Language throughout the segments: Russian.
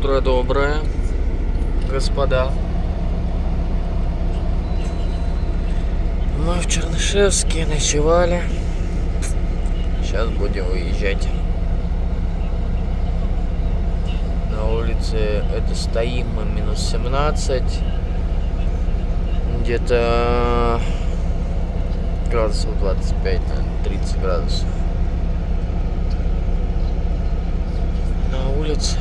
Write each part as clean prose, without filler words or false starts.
Утро доброе, господа. Мы в Чернышевске ночевали. Сейчас будем выезжать. На улице это стоим мы минус 17. Где-то градусов 25, наверное, 30 градусов. На улице.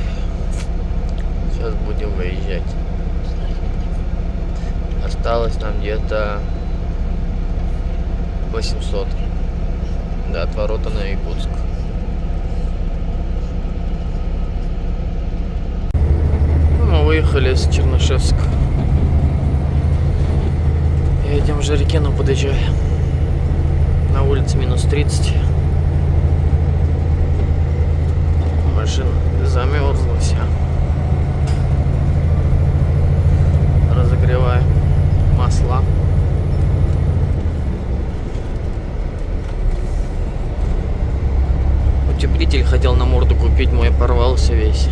Сейчас будем выезжать. Осталось нам где-то 800 до отворота на Якутск. Мы выехали с Чернышевска. Едем в Жарикино, подъезжаем. На улице минус 30. Машина замерзла вся. Разогреваем масла. Утеплитель хотел на морду купить, мой порвался весь.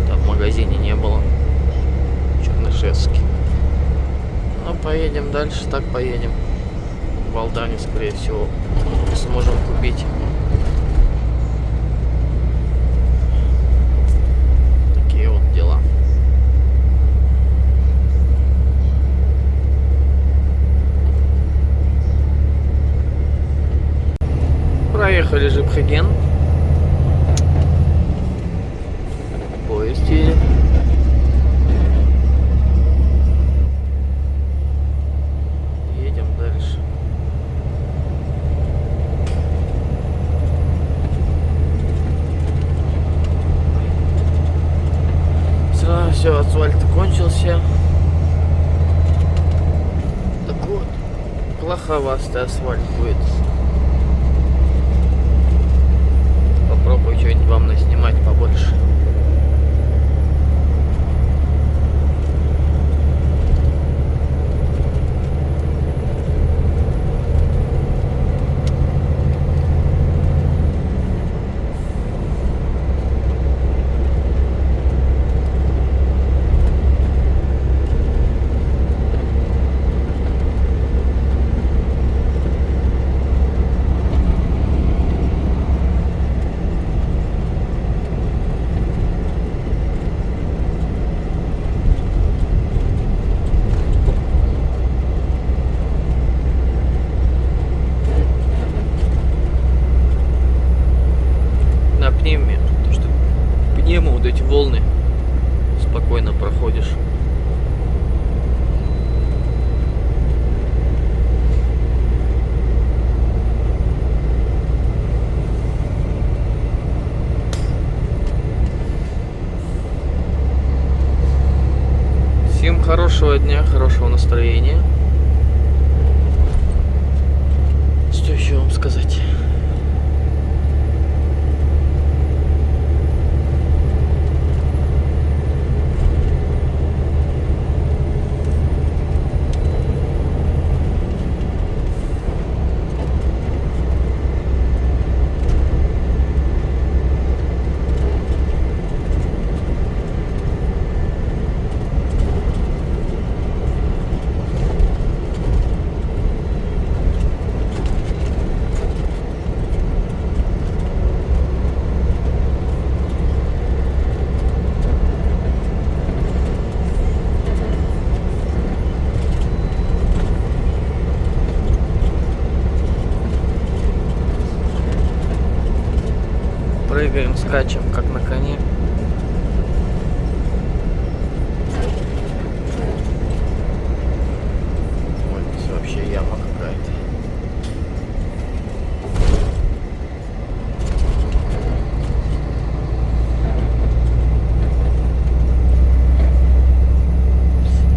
Там в магазине не было. Чернышевский. Ну, поедем дальше, так поедем. В Алдане, скорее всего, сможем купить. Такие вот дела. Проехали Жипхаген. Поезд едет. Едем дальше. Сразу все, асфальт кончился. Так вот, плоховастый асфальт будет. Попробую что-нибудь вам наснимать побольше. То, что пневмо, вот эти волны спокойно проходишь. Всем хорошего дня, хорошего настроения. Что еще вам сказать? Прыгаем, скачем, как на коне. Ой, здесь вообще яма какая-то.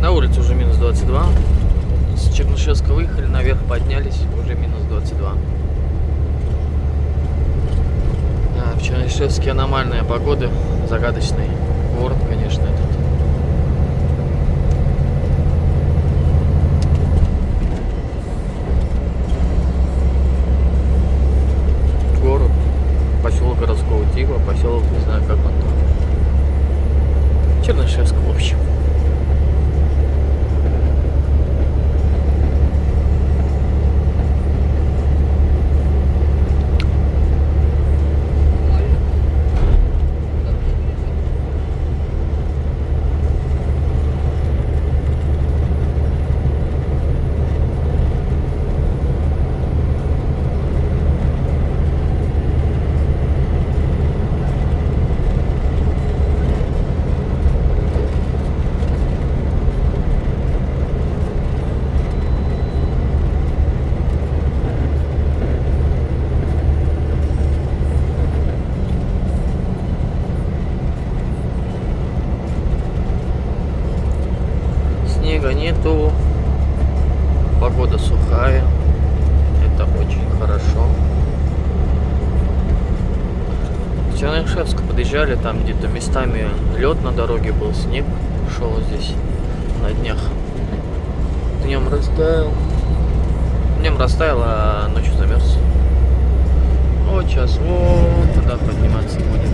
На улице уже минус 22. С Чернышевска выехали, наверх поднялись, уже минус 22. В Чернышевске аномальная погода, загадочный город, конечно, этот. Город, поселок городского типа, поселок, не знаю, как он там. снега нету. Погода сухая. Это очень хорошо. В Чернышевск подъезжали, там где-то местами лед на дороге был, снег шел здесь на днях. Днем растаял. Днем растаял, а ночью замерз. Вот сейчас вот туда подниматься будем.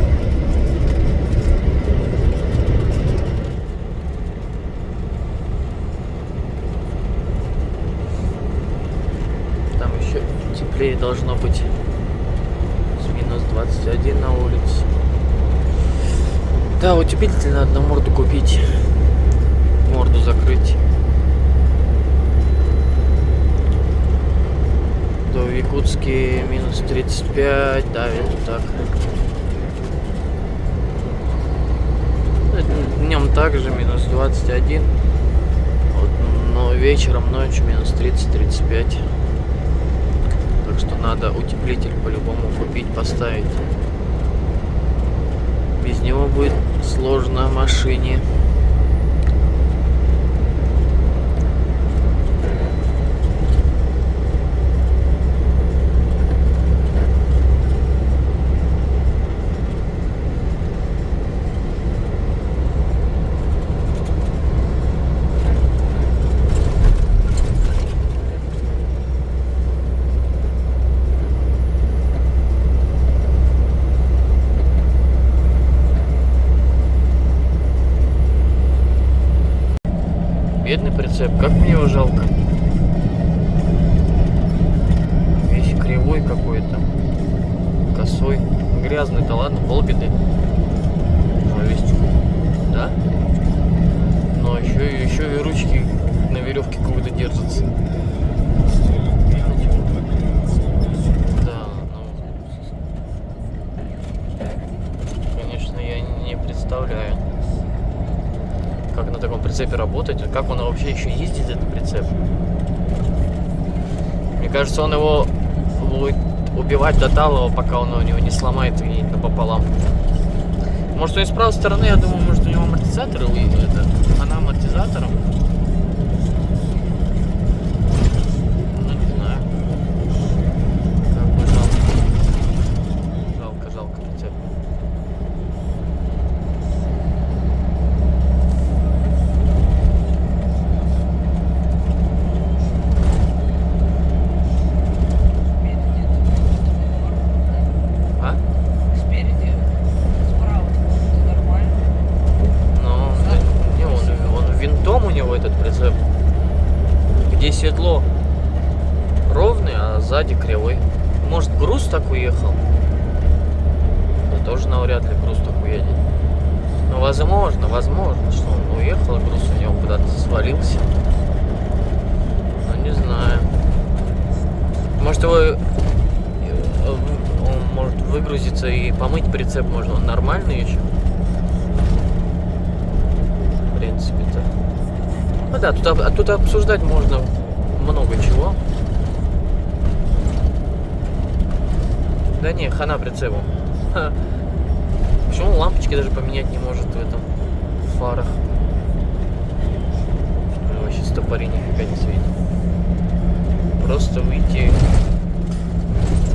Там еще теплее должно быть. С минус 21 на улице. Да, утеплитель надо на морду купить. Морду закрыть. Да, в Якутске минус 35, давит так. Днем также минус 21. Вот, но вечером, ночью минус 30-35. Так что надо утеплитель по-любому купить, поставить. Без него будет сложно в машине. Бедный прицеп, как мне его жалко. Весь кривой какой-то, косой, грязный-то ладно, полбеды. Но весь, да? Но еще и ручки на веревке какой-то держатся. Да, ну, конечно, я не представляю, как на таком прицепе работать, как он вообще еще ездит, этот прицеп. Мне кажется, он его будет убивать до талого, пока он у него не сломает и напополам. Может, он с правой стороны, я думаю, может, у него амортизаторы, она амортизатором. Ну, не знаю. Как бы жалко. Жалко прицеп. Седло ровный, а сзади кривой. Может, груз так уехал? Да тоже навряд ли груз так уедет. Ну, возможно, что он уехал, груз у него куда-то свалился. Ну, не знаю. Может, он может выгрузиться и помыть прицеп можно. Он нормальный еще. В принципе-то. Ну да, тут обсуждать можно много чего. Да не, хана прицепу. Почему лампочки даже поменять не может в этом в фарах? Вообще стопори нифига не светит. Просто выйти,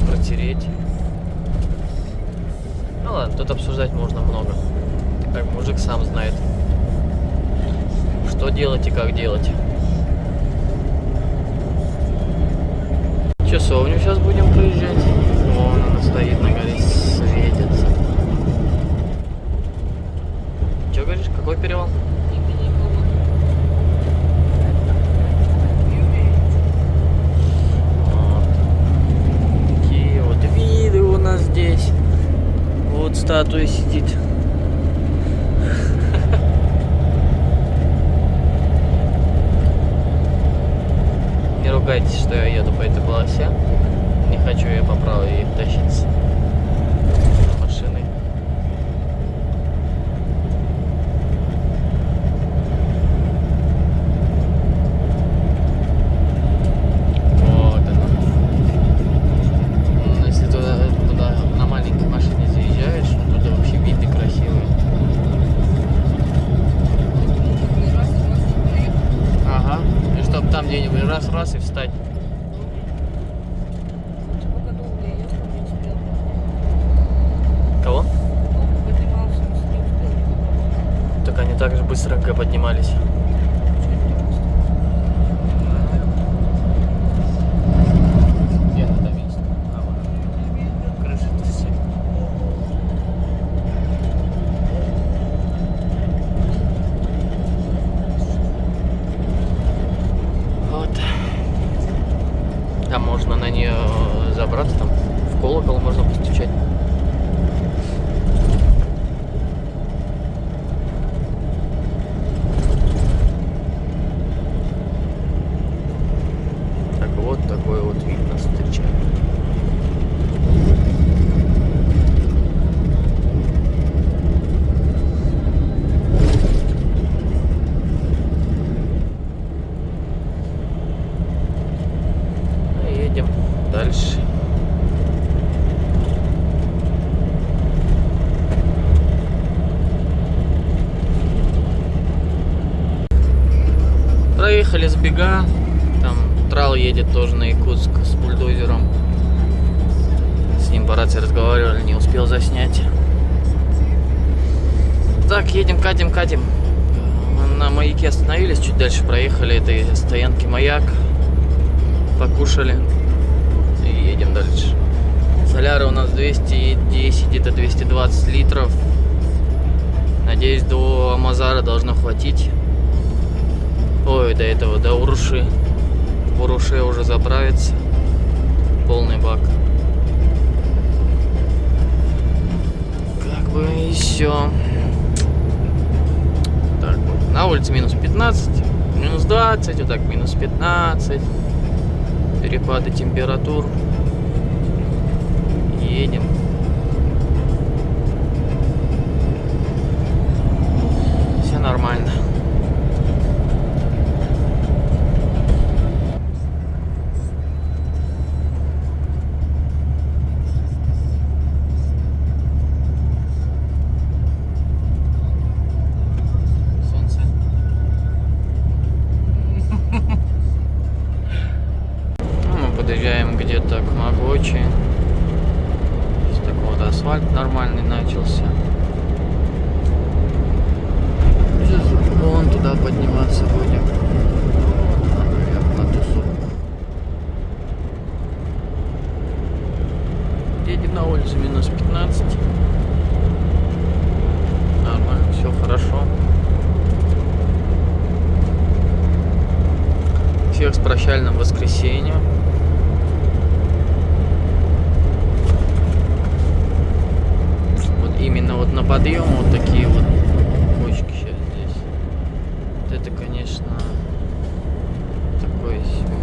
протереть. Ну ладно, тут обсуждать можно много. Как мужик сам знает, что делать и как делать. Часовню сейчас будем проезжать. Вон она стоит на горе, светится. Че говоришь, какой перевал? Вот. Такие вот виды у нас здесь. Вот статуя сидит. Не ругайтесь, что я еду по этой полосе. Не хочу я по правой тащиться машиной. Вот оно. Если туда на маленькой машине заезжаешь, туда вообще виды красивые. там где-нибудь раз и встать. Пока долго я ехал, не успел. Кого? Долго поднимался, не успел никуда. Так они так же быстренько поднимались. Где это место? А вот. Крыша трясет. Вот. Там можно на нее забраться, там в колокол можно постучать. Так вот, такой вот вид нас встречает. Едем дальше. Проехали с Бега. Там Трал едет тоже на Якутск с бульдозером. С ним по рации разговаривали, не успел заснять. Так, едем, катим. На Маяке остановились, чуть дальше проехали этой стоянки Маяк. Покушали и едем дальше. Соляры у нас 210, где-то 220 литров. Надеюсь, до Амазара должно хватить. Ой, до этого, до Уруши. В Уруше уже заправится. Полный бак. Как бы и все. Так вот. На улице минус 15, минус 20, вот так минус 15. Перепады температур. Едем. Все нормально. Солнце. Мы подъезжаем где-то к Могочи. Здесь такой вот асфальт нормальный начался. Сейчас вон туда подниматься будем. Наверх на тусовку. Едем на улице минус 15. Нормально, все хорошо. Всех с прощальным воскресеньем. Вот именно вот на подъем вот такие вот кочки сейчас здесь. Вот это, конечно, такое себе.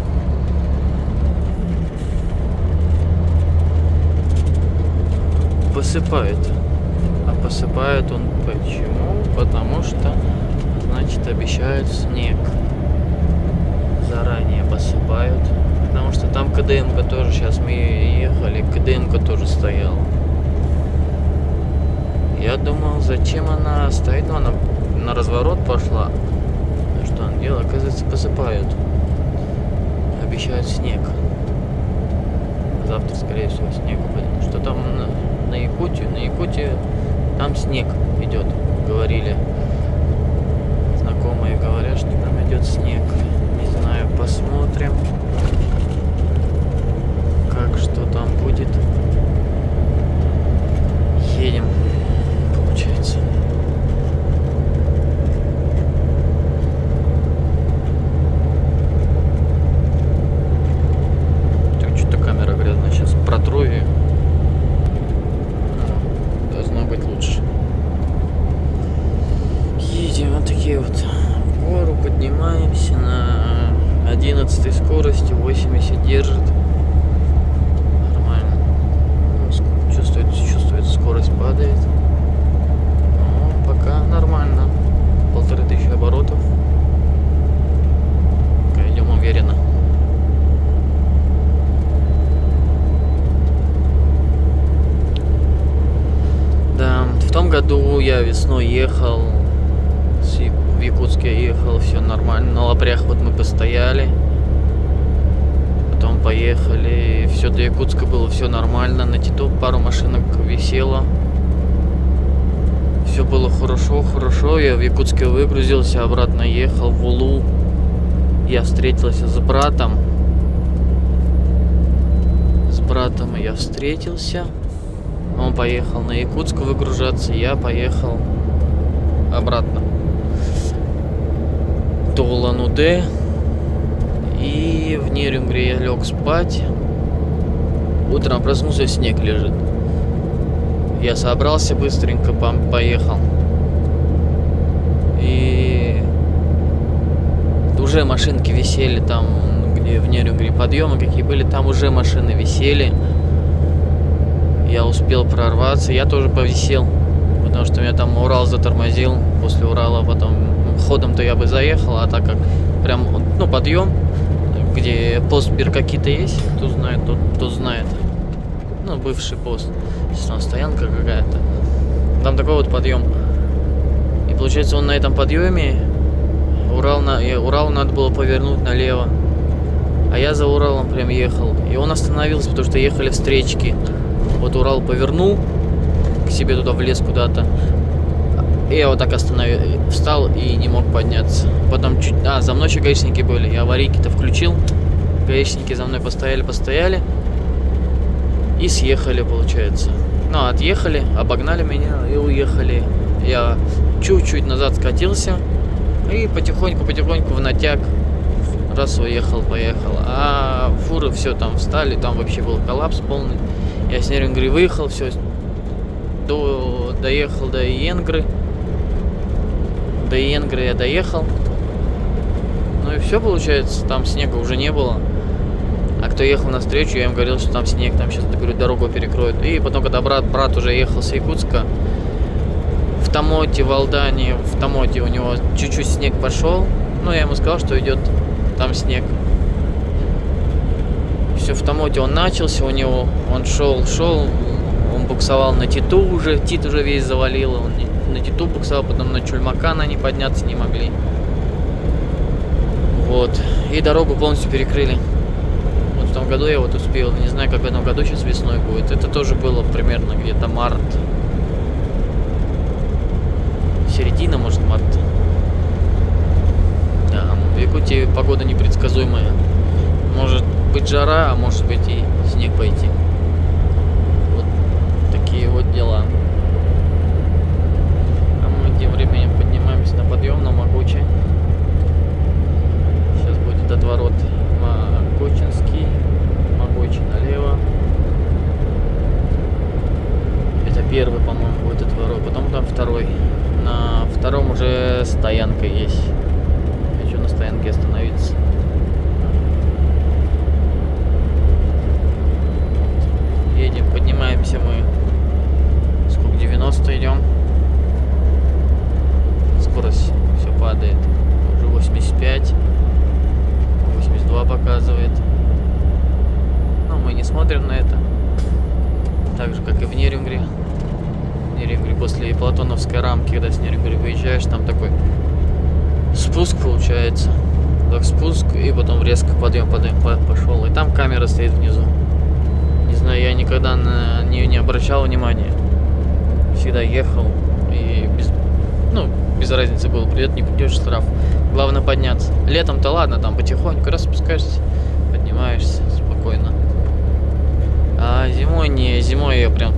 Посыпает. А посыпает он почему? Потому что, значит, обещают снег. Заранее посыпают. Потому что там КДМ-ка тоже, сейчас мы ехали, КДМ-ка тоже стояла. Я думал, зачем она стоит, но она на разворот пошла. Что она делает? Оказывается, посыпают. Обещают снег. Завтра, скорее всего, снег упадет. Что там на Якутию? На Якутию там снег идет, говорили. Знакомые говорят, что там идет снег. Не знаю, посмотрим, как что там будет. Едем, получается. Так, что-то камера грязная. Сейчас протру ее. Должно быть лучше. Едем вот такие вот в гору, поднимаемся на 11 скорости, 80 держит. Нормально. Ну, чувствуется, скорость падает. Но пока нормально. 1500 оборотов. Идем уверенно. Да, в том году я весной ехал, в Якутске ехал, все нормально. нормально. На Лопрях вот мы постояли. Потом поехали. Все до Якутска было все нормально. На Титу пару машинок висело. Все было хорошо. Я в Якутске выгрузился, обратно ехал в Улу. Я встретился с братом. С братом я встретился. Он поехал на Якутск выгружаться. Я поехал обратно до Улан-Удэ. И в Нерюнгри я лег спать. Утром проснулся, снег лежит. Я собрался быстренько, поехал. И уже машинки висели там, где в Нерюнгри подъемы какие были, там уже машины висели. Я успел прорваться, я тоже повисел, потому что меня там Урал затормозил. После Урала потом ходом-то я бы заехал, а так как прям, ну, подъем, где пост Беркакита есть, кто знает, тот знает. Ну, бывший пост, там стоянка какая-то. Там такой вот подъем. И получается, он на этом подъеме, Уралу надо было повернуть налево. А я за Уралом прям ехал. И он остановился, потому что ехали встречки. Вот Урал повернул к себе туда в лес куда-то. И я вот так встал и не мог подняться. Потом чуть... за мной еще гаишники были. Я аварийки-то включил. Гаишники за мной постояли. И съехали, получается. Ну, отъехали, обогнали меня и уехали. Я чуть-чуть назад скатился. И потихоньку в натяг. Раз уехал, поехал. А фуры все там встали. Там вообще был коллапс полный. Я с Нерюнгри выехал, все. Доехал до Иенгры. До Иенгры я доехал. Ну и все, получается, там снега уже не было. А кто ехал навстречу, я им говорил, что там снег, там сейчас, говорю, дорогу перекроют. И потом, когда брат уже ехал с Якутска, в Тамоте, в Алдане, в Тамоте у него чуть-чуть снег пошел. Ну, я ему сказал, что идет там снег. Все, в Тамоте он начался, у него, он шел, он буксовал на Титу уже, Тит уже весь завалил, он на Титу буксовал, потом на Чульмакан они подняться не могли. Вот, и дорогу полностью перекрыли. Вот в том году я вот успел, не знаю, как в этом году сейчас весной будет. Это тоже было примерно где-то март. Середина, может, марта. Да, в Якутии погода непредсказуемая. Может быть жара, а может быть и снег пойти. Вот такие вот дела. А мы тем временем поднимаемся на подъем на Могучий. Сейчас будет отворот Могучинский. Могучий налево. Это первый, по-моему, будет отворот. Потом там второй. На втором уже стоянка есть. Хочу на стоянке остановиться. Едем, поднимаемся мы. Сколько, 90 идем. Скорость все падает. Уже 85. 82 показывает. Но мы не смотрим на это. Так же, как и в Нерюнгри. В Нерюнгри после Платоновской рамки, когда с Нерюнгри выезжаешь, там такой спуск получается. Так, спуск, и потом резко подъем пошел. И там камера стоит внизу. Не знаю, я никогда на нее не обращал внимания. Всегда ехал. И без разницы было, придет, не придешь, штраф. Главное подняться. Летом-то ладно, там потихоньку раз спускаешься, поднимаешься спокойно. А зимой не, зимой я прям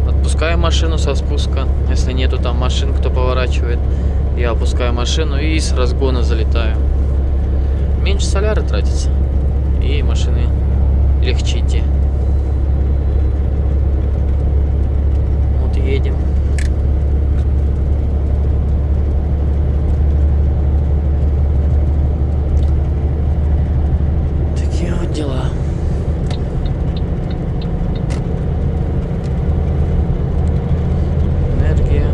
отпускаю машину со спуска. Если нету там машин, кто поворачивает, я опускаю машину и с разгона залетаю. Меньше соляры тратится. И машины легче идти. Вот едем. Такие вот дела. Энергия.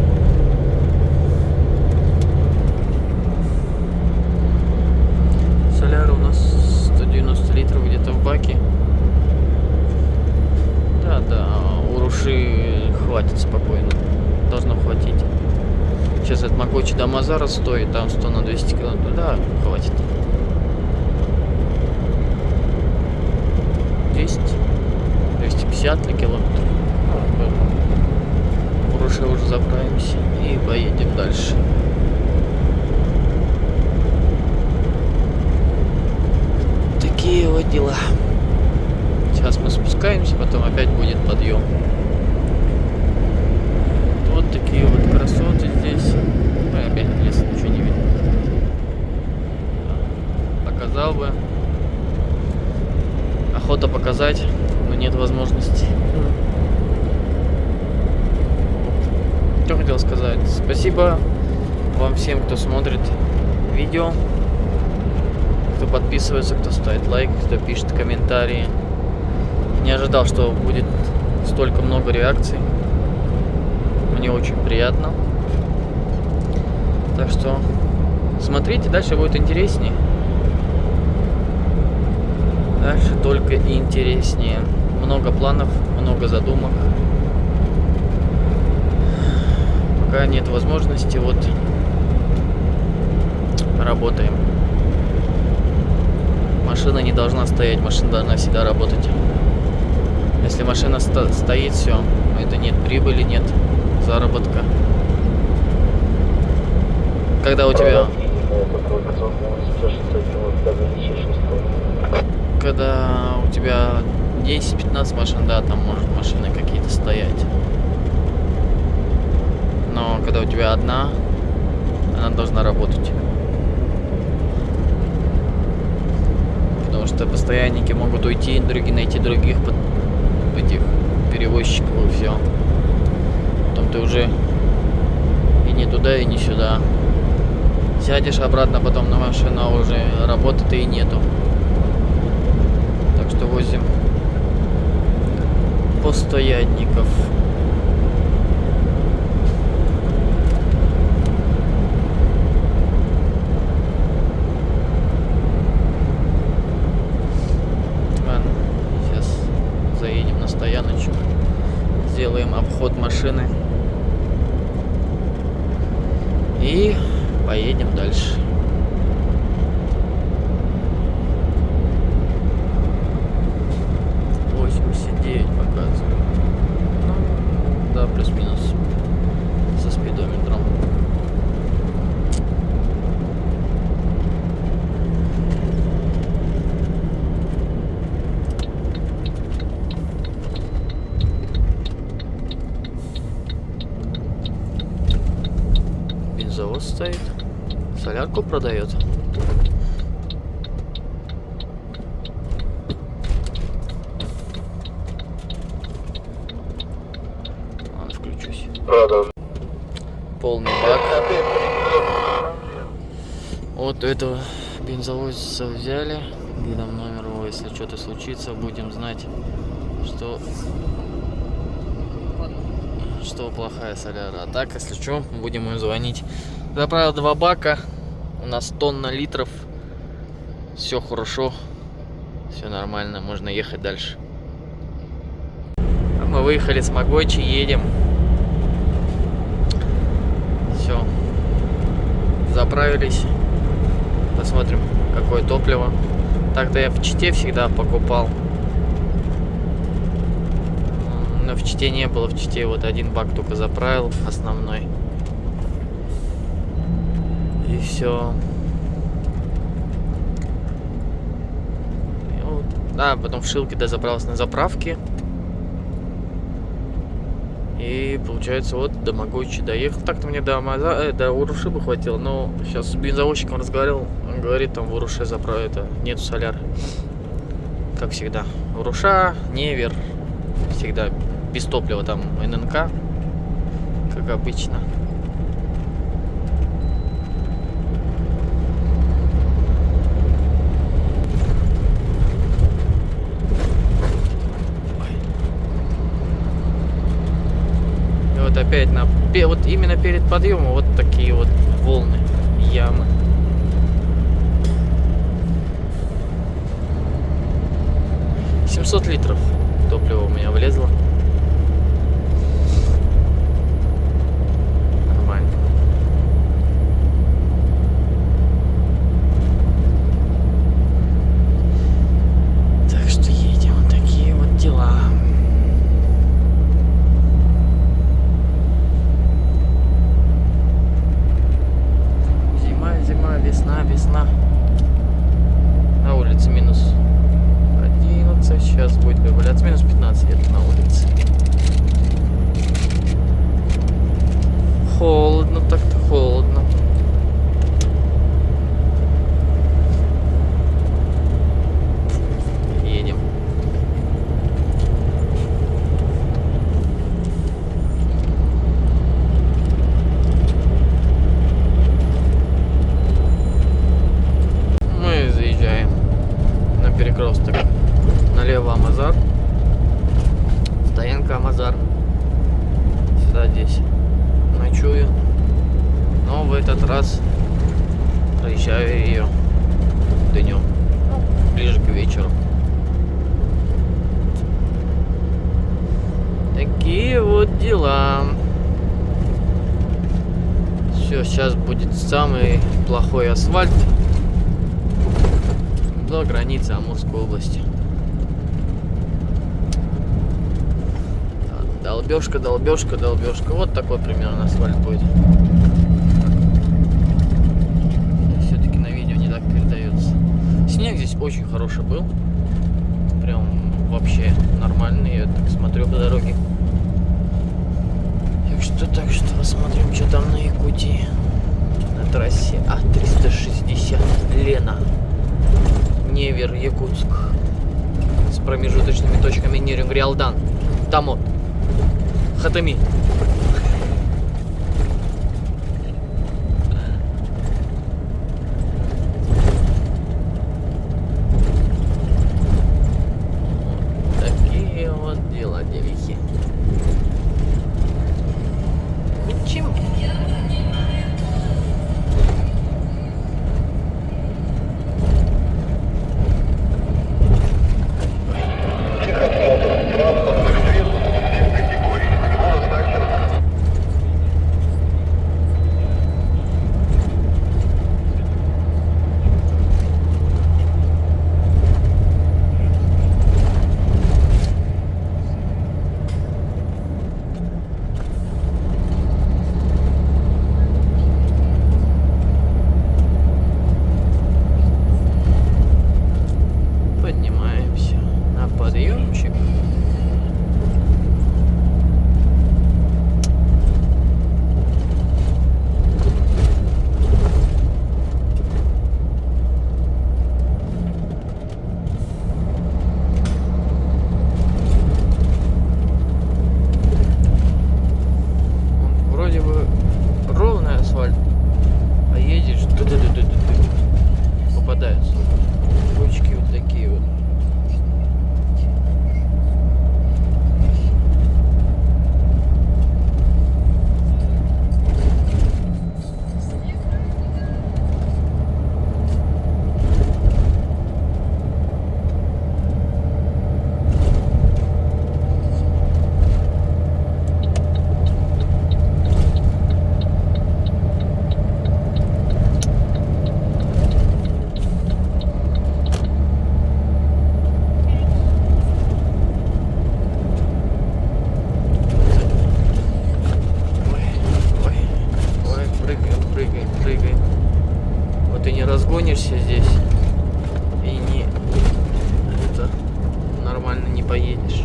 Соляра у нас 190 литров где-то в баке. Да, уруши хватит спокойно. даже от Могочи до Мазара стоит, там 100 на 200 километров. Да, хватит. 200, 250 на километр. В Уруше уже заправимся и поедем дальше. Такие вот дела. Сейчас мы спускаемся, потом опять будет подъем. Вот такие вот красоты здесь. Ну и опять лес, ничего не видно. Показал бы. Охота показать, но нет возможности. Что хотел сказать? Спасибо вам всем, кто смотрит видео, кто подписывается, кто ставит лайк, кто пишет комментарии. Не ожидал, что будет столько много реакций. Мне очень приятно. Так что смотрите, дальше будет интереснее. Дальше только интереснее. Много планов, много задумок. Пока нет возможности, вот работаем. Машина не должна стоять, машина должна всегда работать. Если машина стоит, все, это нет прибыли, нет заработка. Когда у тебя когда у тебя 10-15 машин, да, там может машины какие-то стоять. Но когда у тебя одна, она должна работать. Потому что постоянники могут уйти, другие найти других этих перевозчиков и все. Потом ты уже и не туда, и не сюда. Сядешь обратно потом на машину, а уже работы-то и нету. Так что возим постоянников. Ладно, сейчас заедем на стояночку, сделаем обход машины и поедем дальше. Показывает. Ну, да, плюс-минус со спидометром. Бензовоз стоит, солярку продает. Полный бак. Вот этого бензовоза взяли. Видом номер его, если что-то случится, будем знать, что плохая соляра. А так, если что, будем им звонить. Заправил 2 бака. У нас тонна литров. Все хорошо. Все нормально. Можно ехать дальше. А мы выехали с Могочи, едем. Все, заправились, посмотрим, какое топливо. Так-то я в Чите всегда покупал, но в Чите не было. В Чите вот 1 бак только заправил, основной, и все. Да, потом в Шилке дозаправился на заправке. И получается, вот до Могочи доехал. Так-то мне до Уруши бы хватило, но сейчас с бензовозчиком разговаривал. Он говорит, там в Уруше нету соляры. Как всегда. Уруша, Невер. Всегда без топлива, там ННК. Как обычно. Вот опять вот именно перед подъемом вот такие вот волны, ямы. — 700 литров топлива у меня влезло. Нормально. Амазар. Стоянка Амазар. Сюда здесь ночую. Но в этот раз проезжаю ее днем. Ближе к вечеру. Такие вот дела. Все, сейчас будет самый плохой асфальт до границы Амурской области. Долбежка, долбежка, долбежка. Вот такой примерно асфальт будет. Все-таки на видео не так передается. Снег здесь очень хороший был. Прям вообще нормальный. Я так смотрю по дороге. Так что посмотрим, что там на Якутии. На трассе А360 Лена. Невер, Якутск. С промежуточными точками Нерюнгри, Алдан, Тамот, Хатами. Такие вот дела, девихи. Чем? Поднимаемся на подъемчик. Вроде бы ровный асфальт, а едешь, попадаются ручки вот такие вот. Прыгай. Вот и не разгонишься здесь, и не это нормально не поедешь.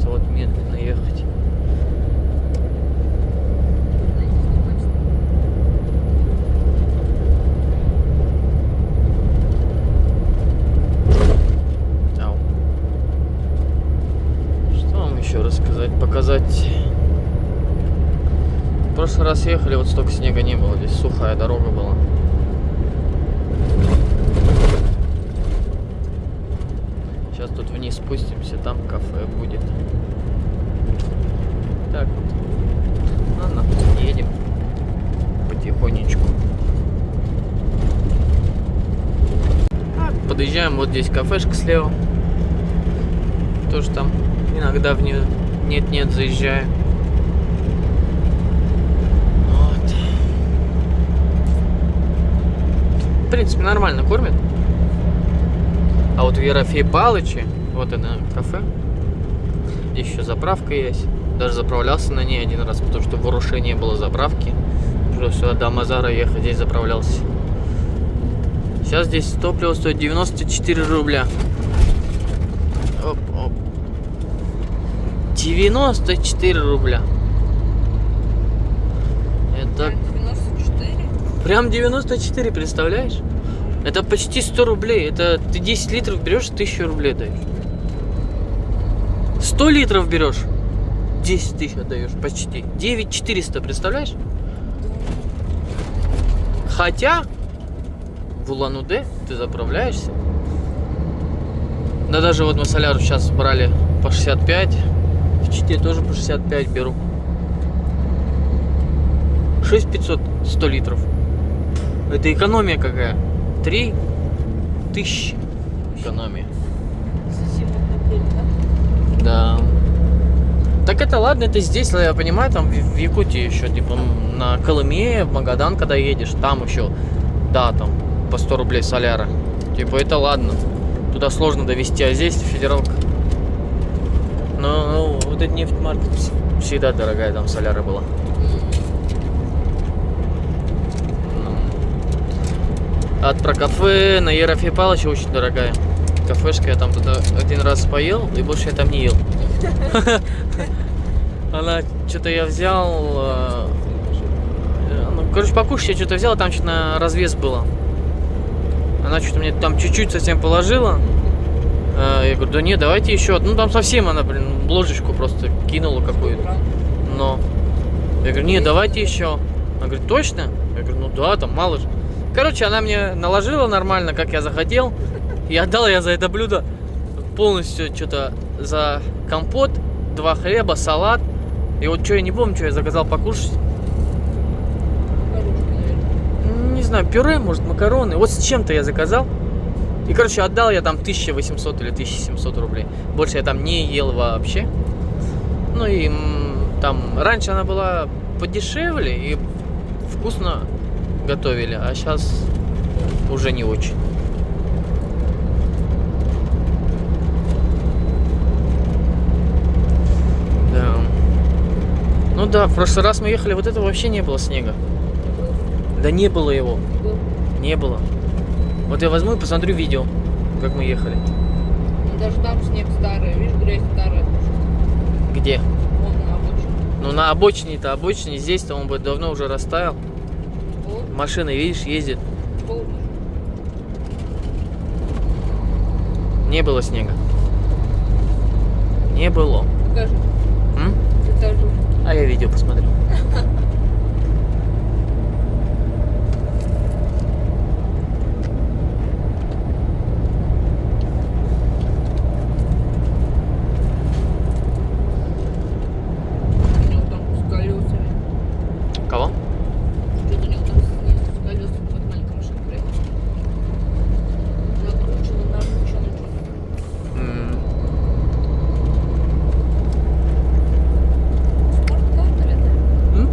Вот медленно ехать. Ау. Что вам еще рассказать, показать? В прошлый раз ехали, вот столько снега не было, здесь сухая дорога была. Сейчас тут вниз спустимся, там кафе будет. Так вот. Ладно, едем потихонечку. Так, подъезжаем, вот здесь кафешка слева. Тоже там иногда в нее нет-нет заезжаю. Вот. В принципе, нормально кормят. А вот в Ерофей Палыче, вот она кафе. Здесь еще заправка есть. Даже заправлялся на ней один раз, потому что в Уруше не было заправки. Пришлось сюда до Амазара ехать, здесь заправлялся. Сейчас здесь топливо стоит 94 рубля. Оп. 94 рубля. Это... 94? Прям 94, представляешь? Это почти 100 рублей. Это ты 10 литров берешь, 1000 рублей даешь. 100 литров берешь, 10 тысяч отдаешь почти. 9400, представляешь? Хотя в Улан-Удэ ты заправляешься. Да даже вот мы соляру сейчас брали по 65. В Чите тоже по 65 беру. 6500 100 литров. Это экономия какая? 3000 экономия. Совсем отдельно, да? Да. Так это ладно, это здесь, я понимаю, там в Якутии еще, типа на Колыме, в Магадан, когда едешь, там еще, да, там по 100 рублей соляра. Типа это ладно. Туда сложно довести, а здесь федералка. Но вот эта нефть-маркет всегда дорогая, там соляра была. А про кафе на Ерофея Павловича очень дорогая. Кафешка, я там туда один раз поел, и больше я там не ел. Она, что-то я взял, ну, короче, покушать я что-то взял, там что-то на развес было. Она что-то мне там чуть-чуть совсем положила. Я говорю, да нет, давайте еще. Ну там совсем она, блин, ложечку просто кинула какую-то. Но я говорю, нет, давайте еще. Она говорит, точно? Я говорю, ну да, там мало же. Короче, она мне наложила нормально, как я захотел. И отдал я за это блюдо полностью что-то за компот, 2 хлеба, салат. И вот что я не помню, что я заказал покушать. Макарошки, наверное. Не знаю, пюре, может, макароны. Вот с чем-то я заказал. И, короче, отдал я там 1800 или 1700 рублей. Больше я там не ел вообще. Ну и там раньше она была подешевле и вкусно готовили, а сейчас уже не очень. Да. Ну да, в прошлый раз мы ехали, вот этого вообще не было снега. Да не было его. Был. Не было. Вот я возьму и посмотрю видео, как мы ехали. Ну, даже там снег старый, видишь, грязь старая. Где? Вон на обочине. Ну на обочине-то, обочине здесь-то он бы давно уже растаял. Вот, Машины, видишь, ездит. полный. Не было снега. Не было. Покажи. М? Покажу. А я видео посмотрю. У него там с колесами. Кого? Что-то у него там снизу с колесами под маленькой машиной проехал. Накручено, что-то. М, Спорткар, наверное. м?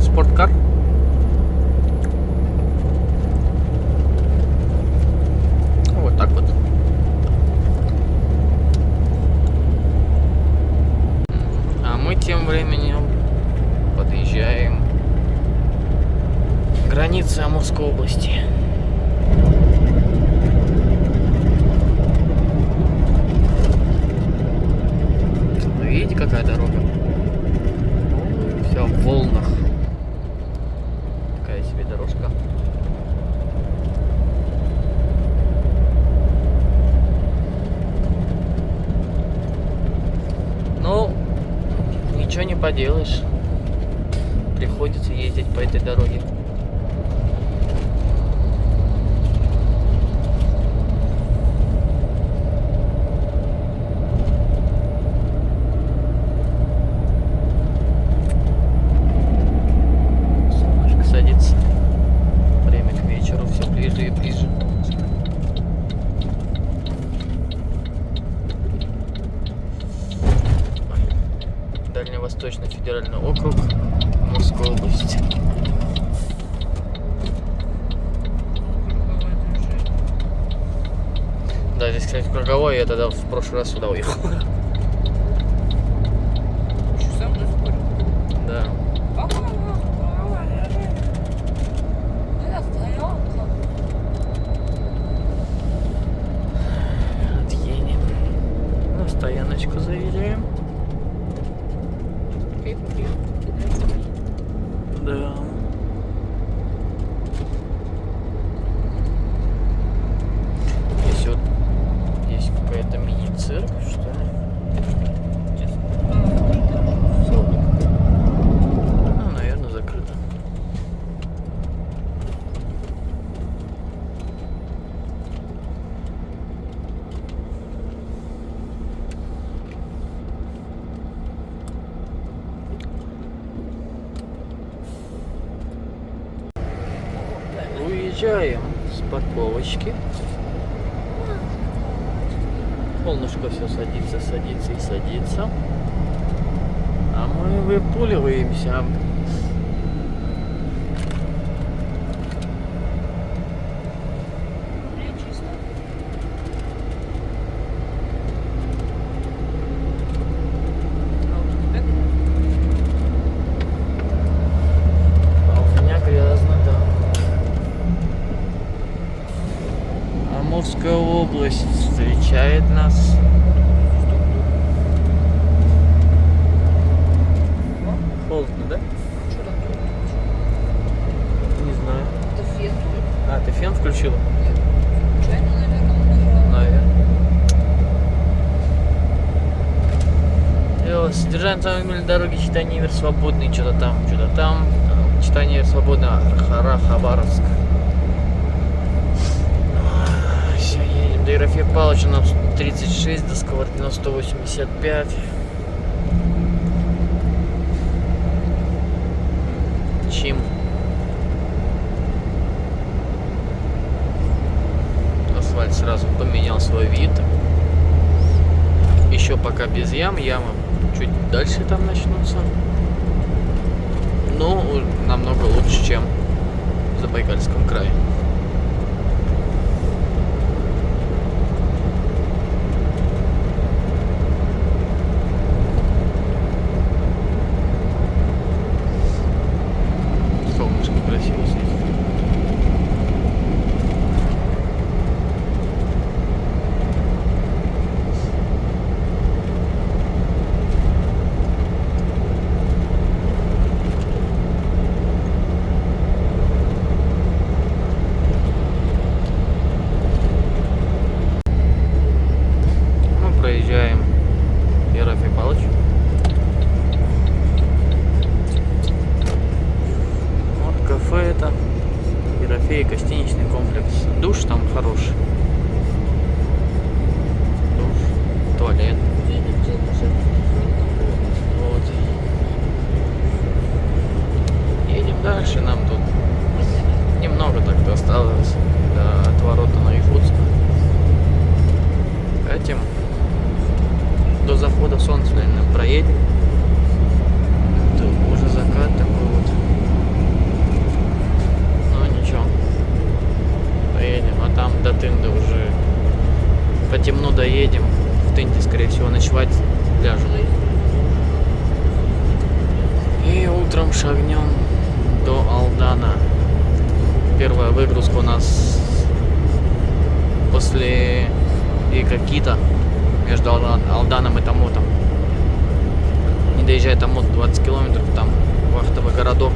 Спорткар? Вот так вот. А мы тем временем подъезжаем к границе Амурской области. Вы видите, какая дорога? Все в волнах. Такая себе дорожка. Ну, ничего не поделаешь. Приходится ездить по этой дороге. Солнышко садится. Время к вечеру все ближе и ближе. Дальневосточный федеральный округ, Амурская область. Да, здесь, кстати, круговой, я тогда в прошлый раз сюда уехал. Еще сам не спорю. Да. Это стоянка. Отъедем. На стояночку заезжаем. Окей, окей. Да. выезжаем с парковочки. Солнышко все садится, садится и садится. А мы выпуливаемся. Блин, чисто. А вот у тебя А у меня грязно, да. Амурская область встречает нас. Холодно, да? что там? Не знаю. Это фен. А, ты фен включила? Случайно, наверное, он нажал. Наверное. Содержание автомобильной дороги Чита-Невер свободный, что-то там. Чита-Невер свободный, Хабаровск. Все, едем до Ерофея Павловича, нам 36, до Сковородино 185. Чим. Асфальт сразу поменял свой вид. Еще пока без ям, ямы чуть дальше там начнутся. Но намного лучше, чем в Забайкальском крае. Солнышко красиво светит. Мы проезжаем Ерофей Павлович. Вот кафе это. Ерофей, гостиничный комплекс. Душ там хороший. Душ, туалет. Вот. Едем дальше, нам тут немного так осталось до отворота на Якутск. Этим до захода солнца, наверное, проедем. Тут уже закат такой вот. Ну ничего. Поедем, а там до Тынды уже по темну доедем. В Тынде, скорее всего, ночевать ляжем. И утром шагнем до Алдана. Первая выгрузка у нас после Икакита между Алданом и Тамотом. Не доезжая Тамот 20 километров, там вахтовый городок.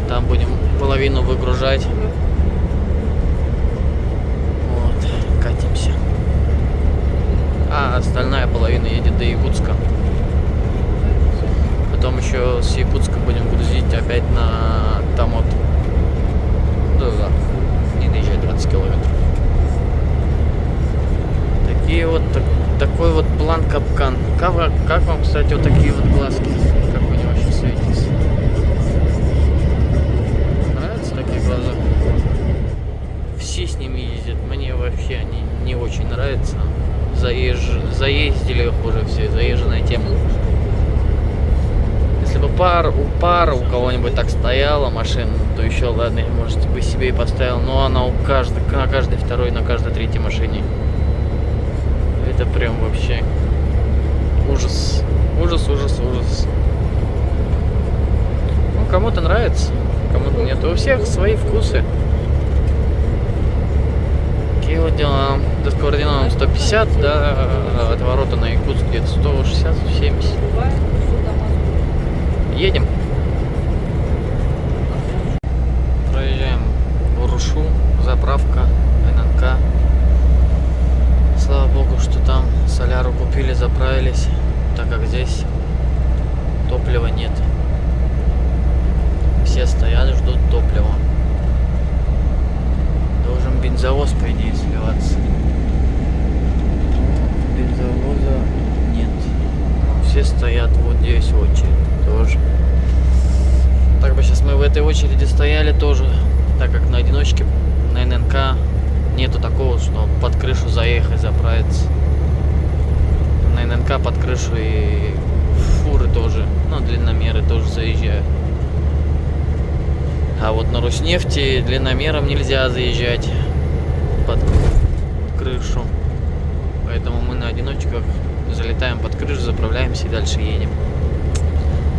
Там будем половину выгружать. Вот, катимся. А остальная половина едет до Якутска. Потом еще с Якутска будем грузить опять на Тамот. Да, не доезжать 20 километров. Такие вот, такой вот план капкан. Как вам, кстати, вот такие вот глазки? Как они вообще светятся? Нравятся такие глаза? Все с ними ездят. Мне вообще они не очень нравятся. Заездили их уже все, заезженная тема. Если бы у кого-нибудь так стояла машина, то еще ладно, я, может, бы себе и поставил. Но она на каждой второй, на каждой третьей машине. Это прям вообще ужас. Ужас. Ну, кому-то нравится, кому-то нет. У всех свои вкусы. Такие вот дела. До Сковородино 150, до отворота на Якутск где-то 160-70. Едем. Проезжаем Урушу, заправка, ННК. Слава богу, что там соляру купили, заправились, так как здесь топлива нет. Все стоят, ждут топлива. Должен бензовоз, по идее, сливаться. Бензовоза нет. Все стоят вот здесь в очередь тоже. Так бы сейчас мы в этой очереди стояли тоже. Так как на одиночке, на ННК нету такого, что под крышу заехать, заправиться. На ННК под крышу и фуры тоже, ну, длинномеры тоже заезжают. А вот на Роснефти длинномером нельзя заезжать под крышу. Поэтому мы на одиночках залетаем под крышу, заправляемся и дальше едем.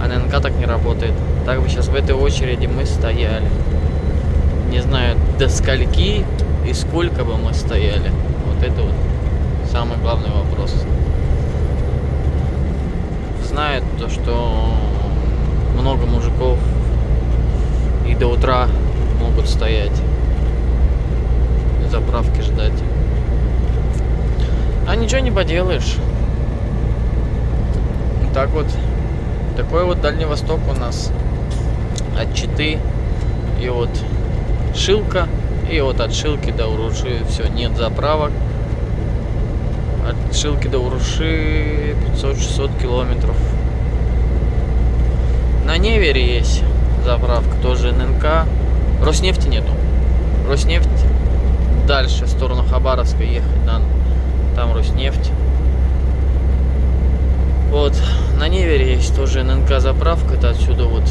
А на ННК так не работает. Так бы сейчас в этой очереди мы стояли. Не знаю, до скольки и сколько бы мы стояли. Вот это вот самый главный вопрос. Знают то, что много мужиков и до утра могут стоять, заправки ждать. А ничего не поделаешь. Так вот, такой вот Дальний Восток у нас. От Читы и вот Шилка, и вот от Шилки до Уруши все, нет заправок. От Шилки до Уруши 500-600 километров. На Невере есть заправка, тоже ННК. Роснефти нету. Роснефть дальше, в сторону Хабаровска ехать надо. Там Роснефть. Вот, на Невере есть тоже ННК заправка. Это отсюда вот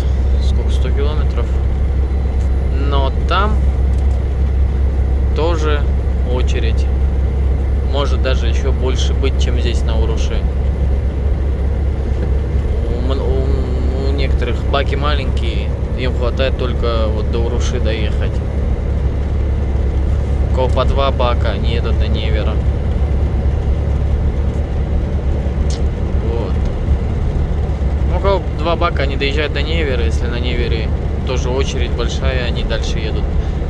сколько, 100 километров. Но там тоже очередь. Может даже еще больше быть, чем здесь на Уруше. У некоторых баки маленькие, им хватает только вот до Уруши доехать. У кого по 2 бака, они едут до Невера. Вот. У кого 2 бака, они доезжают до Невера. Если на Невере тоже очередь большая, они дальше едут.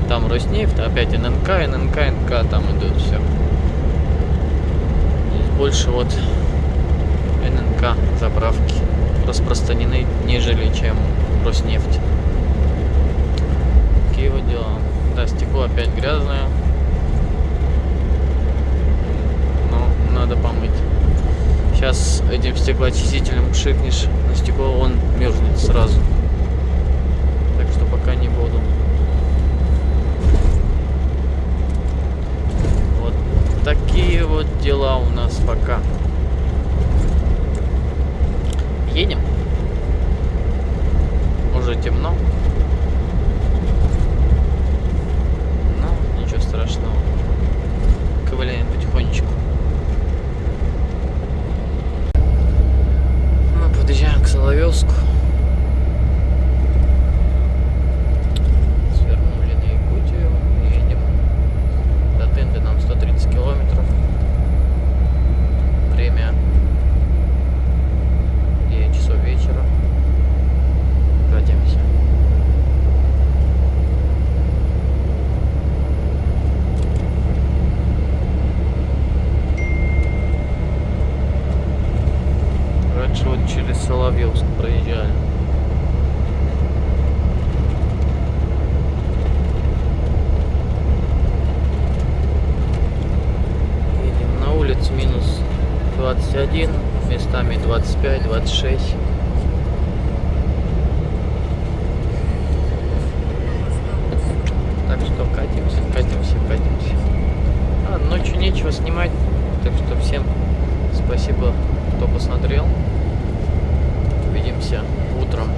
Там Роснефть, опять ННК, там идут все. Здесь больше вот ННК заправки распространены, нежели чем Роснефть. Такие вот дела. Да, стекло опять грязное. Но надо помыть. Сейчас этим стеклоочистителем пшикнешь на стекло, он мерзнет сразу. Так что пока не буду. Вот такие вот дела у нас пока. Едем. Уже темно. Но ничего страшного. Ковыляем потихонечку. Мы подъезжаем к Соловьевску. Свернули на Якутию. Едем. До Тынды нам 130 километров. Время 9 часов вечера. Катимся. Раньше вот через Соловьевск проезжали. Едем на улице минус 21, местами 25, 26. Так что катимся. А ночью нечего снимать, так что всем спасибо, кто посмотрел. Увидимся утром.